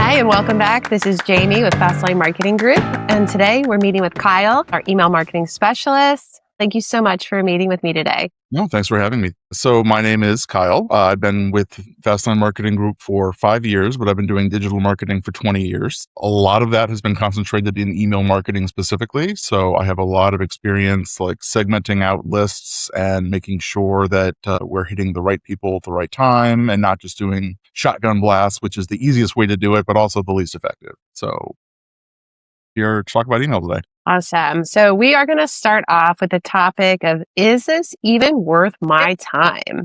Hi, and welcome back. This is Jamie with Fastline Marketing Group. And today we're meeting with Kyle, our email marketing specialist. Thank you so much for meeting with me today. No, thanks for having me. So my name is Kyle. I've been with Fastline Marketing Group for 5 years, but I've been doing digital marketing for 20 years. A lot of that has been concentrated in email marketing specifically. So I have a lot of experience like segmenting out lists and making sure that we're hitting the right people at the right time and not just doing shotgun blasts, which is the easiest way to do it, but also the least effective. So here to talk about email today. Awesome. So we are going to start off with the topic of, is this even worth my time?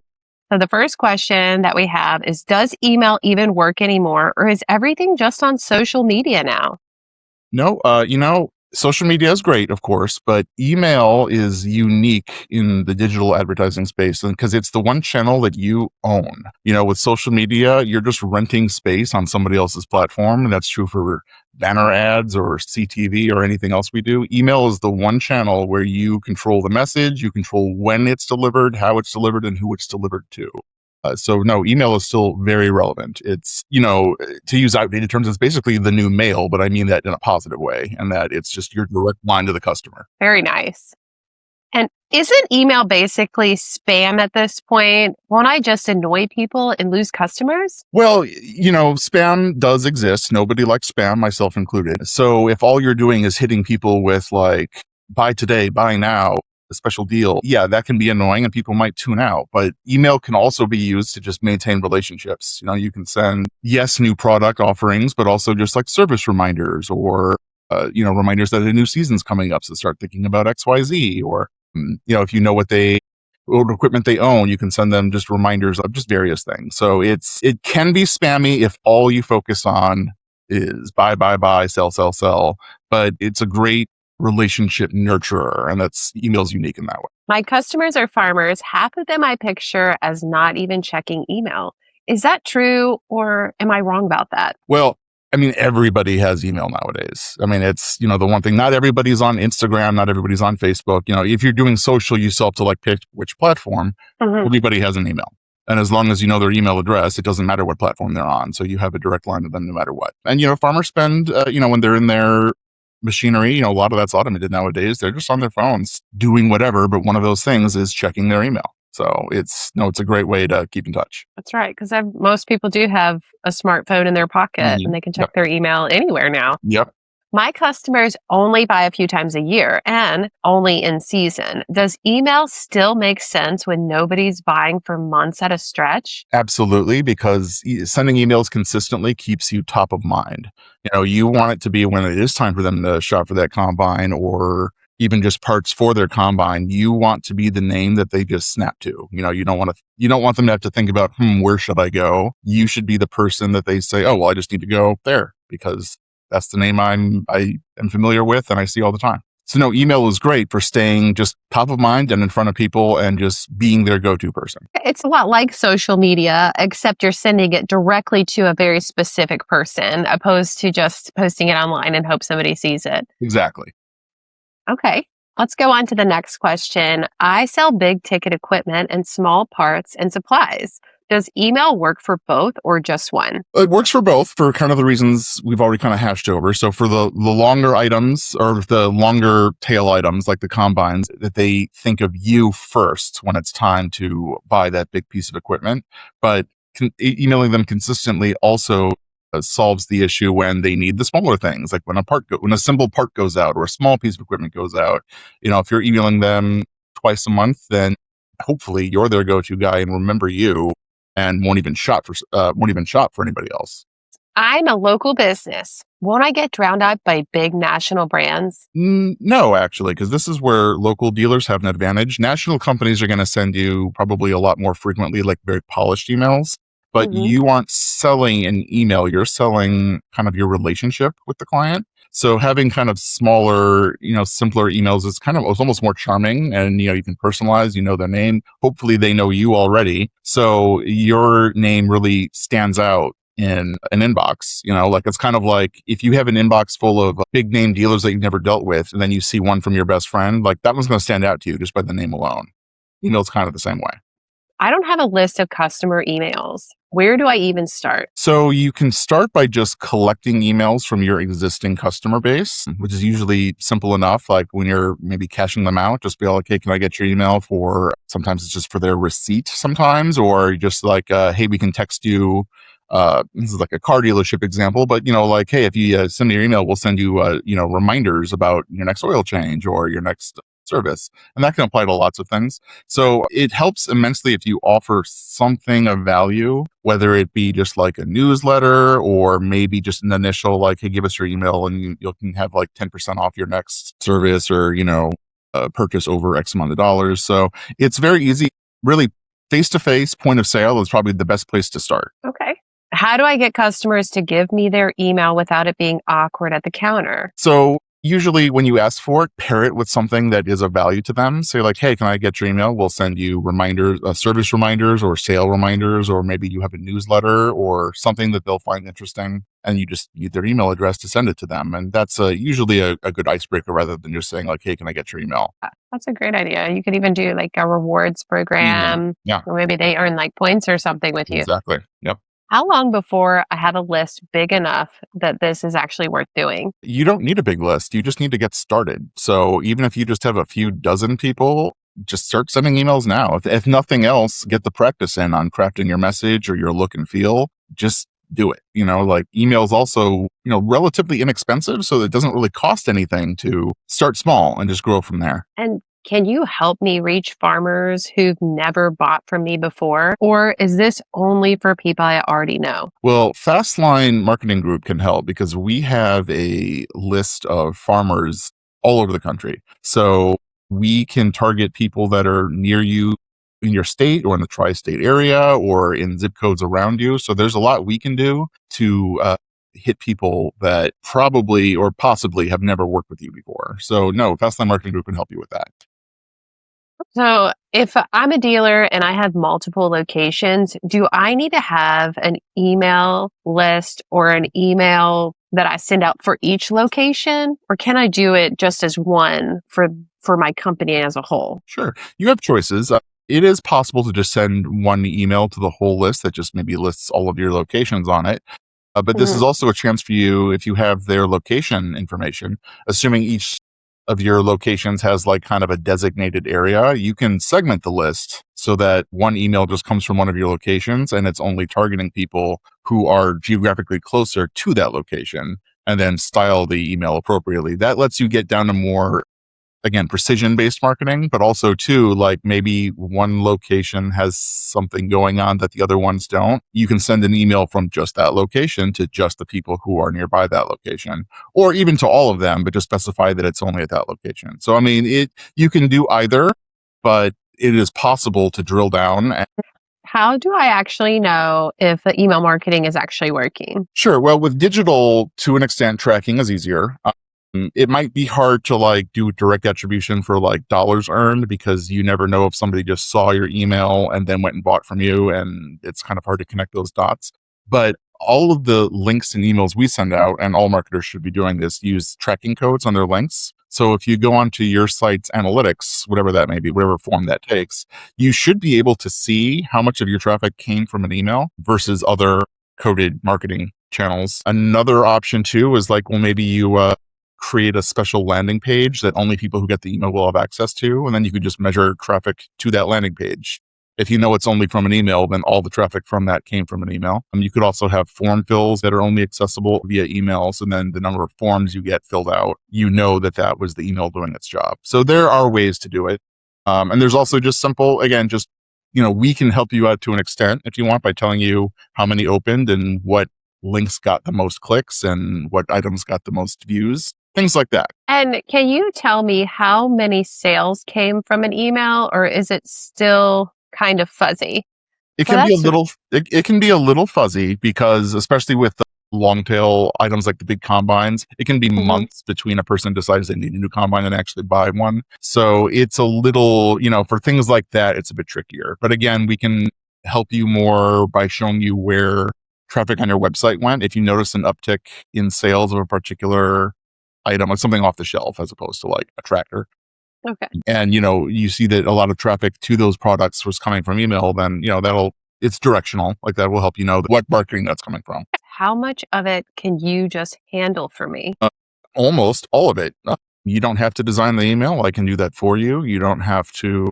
So the first question that we have is, does email even work anymore, or is everything just on social media now? No, social media is great, of course, but email is unique in the digital advertising space because it's the one channel that you own. With social media, you're just renting space on somebody else's platform. And that's true for banner ads or CTV or anything else we do. Email is the one channel where you control the message, you control when it's delivered, how it's delivered, and who it's delivered to. So no, email is still very relevant. It's, to use outdated terms, it's basically the new mail, but I mean that in a positive way, and that it's just your direct line to the customer. Very nice. And isn't email basically spam at this point? Won't I just annoy people and lose customers? Well, spam does exist. Nobody likes spam, myself included. So if all you're doing is hitting people with like, buy today, buy now, a special deal, yeah, that can be annoying and people might tune out. But email can also be used to just maintain relationships. You can send, new product offerings, but also just like service reminders or, reminders that a new season's coming up. So start thinking about XYZ, or, if you know what equipment they own, you can send them just reminders of just various things. So it can be spammy if all you focus on is buy, sell. But it's a great relationship nurturer, and email's unique in that way. My customers are farmers. Half of them I picture as not even checking email. Is that true, or am I wrong about that? Well, everybody has email nowadays. It's, the one thing, not everybody's on Instagram, not everybody's on Facebook. If you're doing social, you still have to pick which platform. Mm-hmm. Everybody has an email. And as long as you know their email address, it doesn't matter what platform they're on. So you have a direct line to them no matter what. And, farmers spend, when they're in their machinery, a lot of that's automated nowadays. They're just on their phones doing whatever, but one of those things is checking their email. So it's a great way to keep in touch. That's right, because most people do have a smartphone in their pocket, and they can check their email anywhere now. Yep. My customers only buy a few times a year and only in season. Does email still make sense when nobody's buying for months at a stretch? Absolutely, because sending emails consistently keeps you top of mind. You want it to be when it is time for them to shop for that combine or even just parts for their combine. You want to be the name that they just snap to. You don't want them to have to think about, where should I go? You should be the person that they say, oh, well, I just need to go there because that's the name I am familiar with and I see all the time. So no, email is great for staying just top of mind and in front of people and just being their go-to person. It's a lot like social media, except you're sending it directly to a very specific person, opposed to just posting it online and hope somebody sees it. Exactly. Okay. Let's go on to the next question. I sell big ticket equipment and small parts and supplies. Does email work for both or just one? It works for both for kind of the reasons we've already kind of hashed over. So for the longer items or the longer tail items like the combines, that they think of you first when it's time to buy that big piece of equipment. But emailing them consistently also solves the issue when they need the smaller things, like when a simple part goes out or a small piece of equipment goes out. If you're emailing them twice a month, then hopefully you're their go-to guy and remember you and won't even shop for anybody else. I'm a local business. Won't I get drowned out by big national brands? No, actually, because this is where local dealers have an advantage. National companies are going to send you probably a lot more frequently, like very polished emails. But you aren't selling an email. You're selling kind of your relationship with the client. So having kind of smaller, simpler emails is it's almost more charming, and, you can personalize, their name. Hopefully they know you already. So your name really stands out in an inbox, it's kind of like if you have an inbox full of big name dealers that you've never dealt with, and then you see one from your best friend, like that one's going to stand out to you just by the name alone. Email's kind of the same way. I don't have a list of customer emails. Where do I even start? So you can start by just collecting emails from your existing customer base, which is usually simple enough. Like when you're maybe cashing them out, just be like, hey, can I get your email for, sometimes it's just for their receipt sometimes, or just like, hey, we can text you. This is like a car dealership example, but like, hey, if you send me your email, we'll send you, reminders about your next oil change or your next service. And that can apply to lots of things. So it helps immensely if you offer something of value, whether it be just like a newsletter or maybe just an initial, like, hey, give us your email and you can have like 10% off your next service or, purchase over X amount of dollars. So it's very easy. Really, face to face point of sale is probably the best place to start. Okay. How do I get customers to give me their email without it being awkward at the counter? So usually when you ask for it, pair it with something that is of value to them. Say like, hey, can I get your email? We'll send you reminders, service reminders or sale reminders, or maybe you have a newsletter or something that they'll find interesting. And you just need their email address to send it to them. And that's usually a good icebreaker rather than just saying like, hey, can I get your email? That's a great idea. You could even do like a rewards program, Yeah, or maybe they earn like points or something with you. exactly. Yep. How long before I have a list big enough that this is actually worth doing? You don't need a big list. You just need to get started. So even if you just have a few dozen people, just start sending emails now. If nothing else, get the practice in on crafting your message or your look and feel. Just do it. Like emails also, relatively inexpensive. So it doesn't really cost anything to start small and just grow from there. And can you help me reach farmers who've never bought from me before? Or is this only for people I already know? Well, Fastline Marketing Group can help because we have a list of farmers all over the country. So we can target people that are near you in your state or in the tri-state area or in zip codes around you. So there's a lot we can do to hit people that probably or possibly have never worked with you before. So no, Fastline Marketing Group can help you with that. So if I'm a dealer and I have multiple locations, do I need to have an email list or an email that I send out for each location? Or can I do it just as one for my company as a whole? Sure. You have choices. It is possible to just send one email to the whole list that just maybe lists all of your locations on it. But this is Mhm. also a chance for you, if you have their location information, assuming each of your locations has like kind of a designated area, you can segment the list so that one email just comes from one of your locations and it's only targeting people who are geographically closer to that location, and then style the email appropriately. That lets you get down to more, again, precision based marketing, but also too, like maybe one location has something going on that the other ones don't. You can send an email from just that location to just the people who are nearby that location, or even to all of them, but just specify that it's only at that location. So, I mean, you can do either, but it is possible to drill down. How do I actually know if the email marketing is actually working? Sure. Well, with digital, to an extent, tracking is easier. It might be hard to like do direct attribution for like dollars earned because you never know if somebody just saw your email and then went and bought from you, and it's kind of hard to connect those dots. But all of the links and emails we send out, and all marketers should be doing this, use tracking codes on their links. So if you go onto your site's analytics, whatever that may be, whatever form that takes, you should be able to see how much of your traffic came from an email versus other coded marketing channels. Another option too is like, well, maybe you create a special landing page that only people who get the email will have access to. And then you could just measure traffic to that landing page. If you know it's only from an email, then all the traffic from that came from an email. You could also have form fills that are only accessible via emails. And then the number of forms you get filled out, you know that that was the email doing its job. So there are ways to do it. And there's also just simple, again, just, we can help you out to an extent if you want by telling you how many opened and what links got the most clicks and what items got the most views, things like that. And can you tell me how many sales came from an email, or is it still kind of fuzzy? It So can be a that's little, it can be a little fuzzy because especially with the long tail items like the big combines, it can be Mhm. months between a person decides they need a new combine and actually buy one. So it's a little, for things like that, it's a bit trickier. But again, we can help you more by showing you where traffic on your website went. If you notice an uptick in sales of a particular item, like something off the shelf as opposed to like a tractor, Okay. and, you see that a lot of traffic to those products was coming from email, then, it's directional. Like that will help you know what marketing that's coming from. How much of it can you just handle for me? Almost all of it. You don't have to design the email. I can do that for you. You don't have to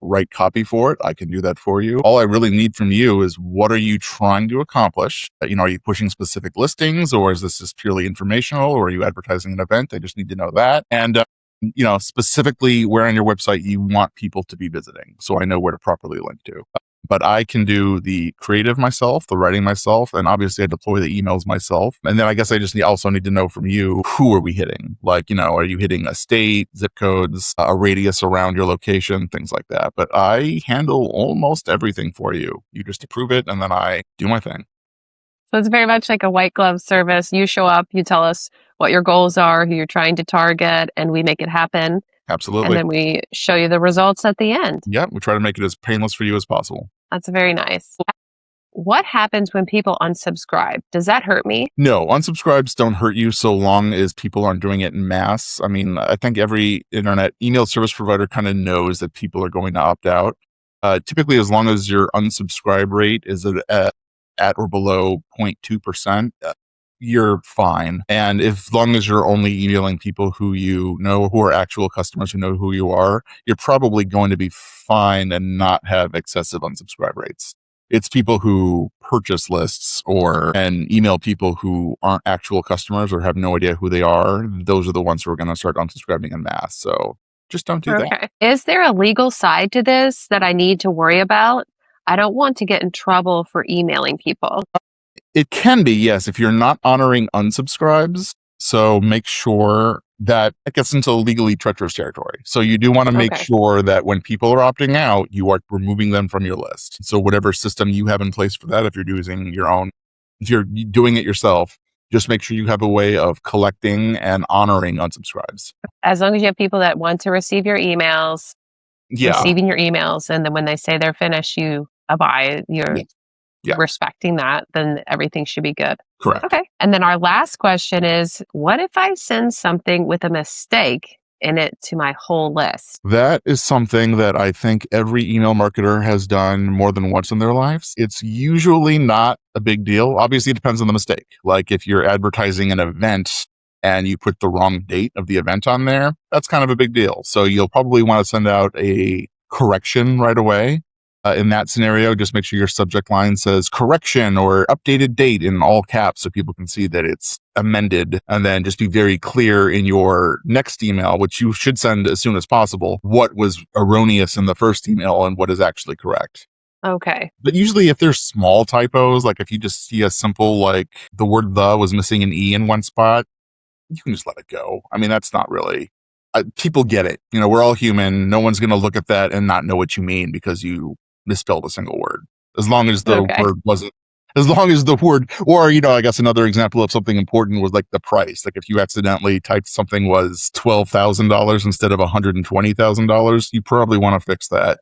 write copy for it. I can do that for you. All I really need from you is what are you trying to accomplish? Are you pushing specific listings, or is this just purely informational, or are you advertising an event? I just need to know that. And, specifically where on your website you want people to be visiting, so I know where to properly link to. But I can do the creative myself, the writing myself, and obviously I deploy the emails myself. And then I guess I just also need to know from you, who are we hitting? Like, are you hitting a state, zip codes, a radius around your location, things like that. But I handle almost everything for you. You just approve it, and then I do my thing. So it's very much like a white glove service. You show up, you tell us what your goals are, who you're trying to target, and we make it happen. Absolutely. And then we show you the results at the end. Yeah, we try to make it as painless for you as possible. That's very nice. What happens when people unsubscribe? Does that hurt me? No, unsubscribes don't hurt you so long as people aren't doing it in mass. I mean, I think every internet email service provider kind of knows that people are going to opt out. Typically, as long as your unsubscribe rate is at or below 0.2%, you're fine. And as long as you're only emailing people who who are actual customers who know who you are, you're probably going to be fine and not have excessive unsubscribe rates. It's people who purchase lists and email people who aren't actual customers or have no idea who they are. Those are the ones who are going to start unsubscribing en masse. So just don't do that. Okay. Is there a legal side to this that I need to worry about? I don't want to get in trouble for emailing people. It can be, yes, if you're not honoring unsubscribes. So make sure that it gets into legally treacherous territory. So you do want to make sure that when people are opting out, you are removing them from your list. So whatever system you have in place for that, if you're doing it yourself, just make sure you have a way of collecting and honoring unsubscribes. As long as you have people that want to receive your emails, receiving your emails, and then when they say they're finished, you abide, you're respecting that, then everything should be good. Correct. Okay. And then our last question is, what if I send something with a mistake in it to my whole list? That is something that I think every email marketer has done more than once in their lives. It's usually not a big deal. Obviously, it depends on the mistake. Like if you're advertising an event and you put the wrong date of the event on there, that's kind of a big deal. So you'll probably want to send out a correction right away. In that scenario, just make sure your subject line says correction or updated date in all caps so people can see that it's amended. And then just be very clear in your next email, which you should send as soon as possible, what was erroneous in the first email and what is actually correct. Okay. But usually if there's small typos, like if you just see a simple, like the word "the" was missing an E in one spot, you can just let it go. I mean, that's not really... people get it. We're all human. No one's going to look at that and not know what you mean because you misspelled a single word. As long as the word wasn't, or, I guess another example of something important was like the price. Like if you accidentally typed something was $12,000 instead of $120,000, you probably want to fix that.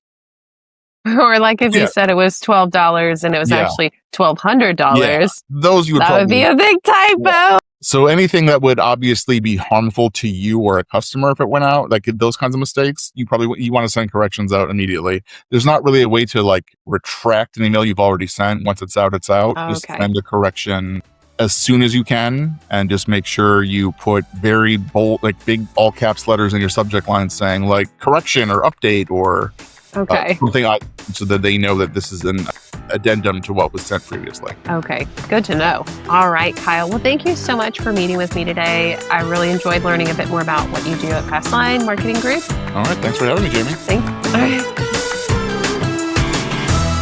Or like if you said it was $12 and it was actually $1,200. Yeah. Those you would that would be a big typo. Yeah. So anything that would obviously be harmful to you or a customer if it went out, like those kinds of mistakes, you want to send corrections out immediately. There's not really a way to like retract an email you've already sent. Once it's out, it's out. Just send a correction as soon as you can, and just make sure you put very bold, like big all caps letters in your subject line saying like correction or update or something so that they know that this is an addendum to what was sent previously. Okay, good to know. All right, Kyle. Well, thank you so much for meeting with me today. I really enjoyed learning a bit more about what you do at Fastline Marketing Group. All right, thanks for having me, Jamie. Thanks.